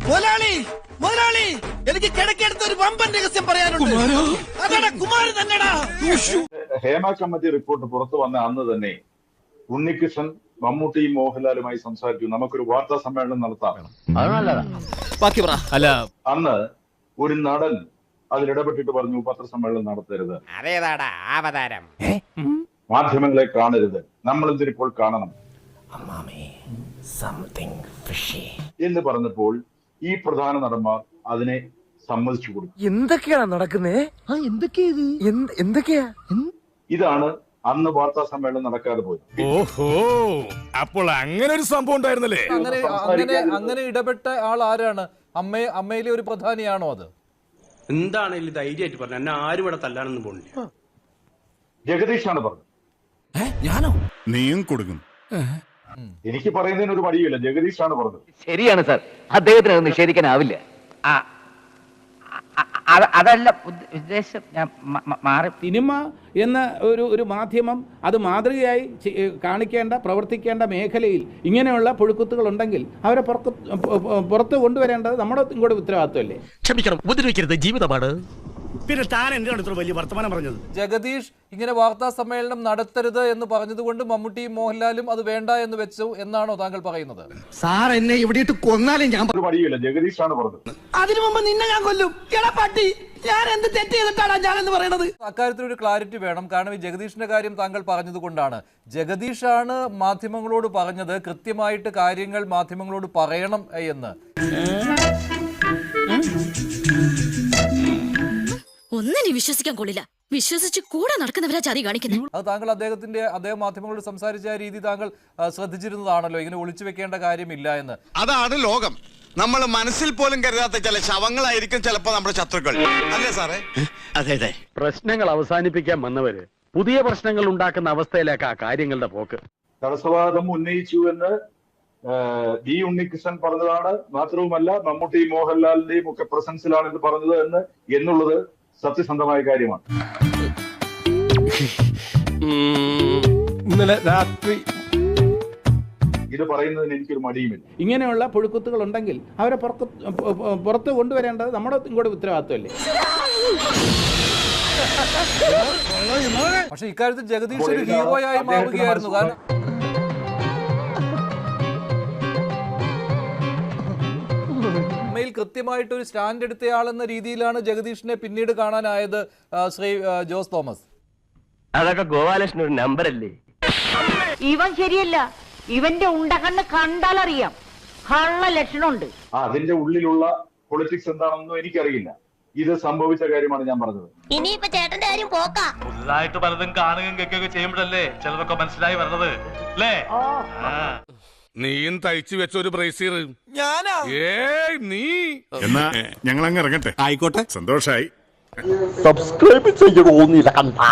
മുതലാളി മുതലാളി എനിക്ക് കിടക്കെടുത്ത ഒരു വമ്പൻ രഹസ്യം പറയാനുണ്ട്. അതാടാ കുമാരൻ തന്നെടാ. ഹേമ കമ്മിറ്റി റിപ്പോർട്ട് പുറത്തു വന്ന അന്ന് തന്നെ ഉണ്ണികൃഷ്ണൻ മമ്മൂട്ടിയും മോഹൻലാലുമായി സംസാരിച്ചു. നമുക്കൊരു വാർത്താ സമ്മേളനം നടത്താം. അല്ല, അന്ന് ഒരു നടൻ അതിലിടപെട്ടിട്ട് പറഞ്ഞു പത്രസമ്മേളനം നടത്തരുത്, അതേതാടാ അവതാരം, മാധ്യമങ്ങളെ കാണരുത്, നമ്മൾ എന്തിനിപ്പോൾ കാണണം എന്ന് പറഞ്ഞപ്പോൾ ഈ പ്രധാന നടന്മാർ അതിനെ സമ്മതിച്ചു കൊടുത്തു. എന്തൊക്കെയാണ് നടക്കുന്നേ? എന്തൊക്കെയാ? ഇതാണ് അന്ന് വാർത്താ സമ്മേളനം നടക്കാതെ പോയത്. ഓഹോ, അപ്പോൾ അങ്ങനെ ഒരു സംഭവം ഉണ്ടായിരുന്നല്ലേ? അങ്ങനെ ഇടപെട്ട ആൾ ആരാണ്? അമ്മയിലെ ഒരു പ്രധാനിയാണോ അത്? എന്താണ് ധൈര്യമായിട്ട് പറഞ്ഞു? എന്നെ ആരും ഇവിടെ തല്ലാനൊന്നും പോണില്ല. ജഗദീഷാണ് പറഞ്ഞത്. ഞാനോ? നീയും കൊടുക്കും. എനിക്ക് പറയുന്നതിന് ഒരു മടിയില്ല. ജഗദീഷാണ് പറഞ്ഞത്. ശരിയാണ് സാർ, അദ്ദേഹത്തിന് നിഷേധിക്കാനാവില്ല. അതല്ല ഉദ്ദേശം, ഞാൻ മാറി. സിനിമ എന്ന ഒരു മാധ്യമം അത് മാതൃകയായി കാണിക്കേണ്ട പ്രവർത്തിക്കേണ്ട മേഖലയിൽ ഇങ്ങനെയുള്ള പുഴുക്കുത്തുകൾ ഉണ്ടെങ്കിൽ അവരെ പുറത്ത് കൊണ്ടുവരേണ്ടത് നമ്മുടെ കൂടെ ഉത്തരവാദിത്വമല്ലേ? ക്ഷമിക്കണം, ഉപദ്രവിക്കരുത്, ജീവിതമാണ്. പിന്നെ താൻ എന്തിനാണ് ഇത്ര വലിയ വർത്തമാനം പറഞ്ഞത്? ജഗദീഷ് ഇങ്ങനെ വാർത്താ സമ്മേളനം നടത്തരുത് എന്ന് പറഞ്ഞതുകൊണ്ട് മമ്മൂട്ടിയും മോഹൻലാലും അത് വേണ്ട എന്ന് വെച്ചു എന്നാണോ താങ്കൾ പറയുന്നത്? സാർ എന്നെ ഇവിടെ ഇട്ട് കൊന്നാലും ഞാൻ ഒരു മടിയില്ല. ജഗദീഷാണ് പറഞ്ഞത്. അതിനു മുമ്പ് നിന്നെ ഞാൻ കൊല്ലും. പട്ടി, ഞാൻ എന്ത് തെറ്റ് ചെയ്തിട്ടാണ് ഞാനെന്ന് പറയണത്? അക്കാര്യത്തിൽ ഒരു ക്ലാരിറ്റി വേണം. കാരണം ഈ ജഗദീഷിന്റെ കാര്യം താങ്കൾ പറഞ്ഞത് കൊണ്ടാണ്. ജഗദീഷാണ് മാധ്യമങ്ങളോട് പറഞ്ഞത് കൃത്യമായിട്ട് കാര്യങ്ങൾ മാധ്യമങ്ങളോട് പറയണം എന്ന്. ഒന്നിനെ വിശ്വസിക്കാൻ കൊള്ളില്ല. വിശ്വസിച്ച് കൂടെ നടക്കുന്നവരാ ചതി കാണിക്കുന്നത്. അത് താങ്കൾ അദ്ദേഹം മാധ്യമങ്ങളോട് സംസാരിച്ച രീതി താങ്കൾ ശ്രദ്ധിച്ചിരുന്നതാണല്ലോ. ഇങ്ങനെ ഒളിച്ചു വെക്കേണ്ട കാര്യമില്ല എന്ന്. അതാണ് ലോകം. നമ്മൾ മനസ്സിൽ പോലും കരുതാത്ത ചില ശവങ്ങളായിരിക്കും ചിലപ്പോ നമ്മുടെ ശത്രുക്കൾ, അല്ലേ സാറേ? അതെ അതെ. പ്രശ്നങ്ങൾ അവസാനിപ്പിക്കാൻ വന്നവര് പുതിയ പ്രശ്നങ്ങൾ ഉണ്ടാക്കുന്ന അവസ്ഥയിലേക്കാ കാര്യങ്ങളുടെ പോക്ക്. തടസ്സവാദം ഉന്നയിച്ചു എന്ന് ഡി ഉണ്ണികൃഷ്ണൻ പറഞ്ഞതാണ്. മാത്രവുമല്ല മമ്മൂട്ടി മോഹൻലാലിന്റെയും ഒക്കെ പ്രസൻസിലാണ് ഇത് പറഞ്ഞത് എന്നുള്ളത് സത്യസന്ധമായ കാര്യമാണ്. ഇന്നലെ രാത്രി ഇത് പറയുന്നതിന് എനിക്കൊരു മടിയുമില്ല. ഇങ്ങനെയുള്ള പുഴുക്കുത്തുകൾ ഉണ്ടെങ്കിൽ അവരെ പുറത്ത് കൊണ്ടുവരേണ്ടത് നമ്മുടെ കൂടെ ഉത്തരവാദിത്വമല്ലേ? പക്ഷെ ഇക്കാര്യത്തിൽ ജഗദീഷ് ഒരു ഹീറോയായി മാറുകയായിരുന്നു. കാരണം അമ്മയിൽ കൃത്യമായിട്ട് ഒരു സ്റ്റാൻഡ് എടുത്തയാളെന്ന രീതിയിലാണ് ജഗദീഷിനെ പിന്നീട് കാണാനായത് ശ്രീ ജോസ് തോമസ്. അതൊക്കെ ഗോപാലകൃഷ്ണൻ ഒരു നമ്പർ അല്ലേ? ഇവൻ ശരിയല്ല. ഇവന്റെ ഉണ്ടകണ്ണ് കണ്ടാലറിയാം കള്ള ലക്ഷണമുണ്ട്. അതിന്റെ ഉള്ളിലുള്ള പൊളിറ്റിക്സ് എന്താണെന്നൊന്നും എനിക്കറിയില്ല. ഇത് സംഭവിച്ച കാര്യമാണ് ഞാൻ പറഞ്ഞത്. ഇനിയിപ്പോ ചേട്ടന്റെ കാര്യം പോക്കാ. പുതുതായിട്ട് പലതും കാണുകയും കേൾക്കുകയൊക്കെ ചെയ്യുമ്പോഴല്ലേ ചിലതൊക്കെ മനസ്സിലായി വരുന്നത് അല്ലേ? നീയും തയ്ച്ചു വെച്ച ഒരു ബ്രേസീർ ഞാനാ? നീ എന്നാ ഞങ്ങൾ അങ്ങ് ഇറങ്ങട്ടെ. ആയിക്കോട്ടെ, സന്തോഷായി. സബ്സ്ക്രൈബ് ചെയ്യണോന്നില്ല കണ്ടാ.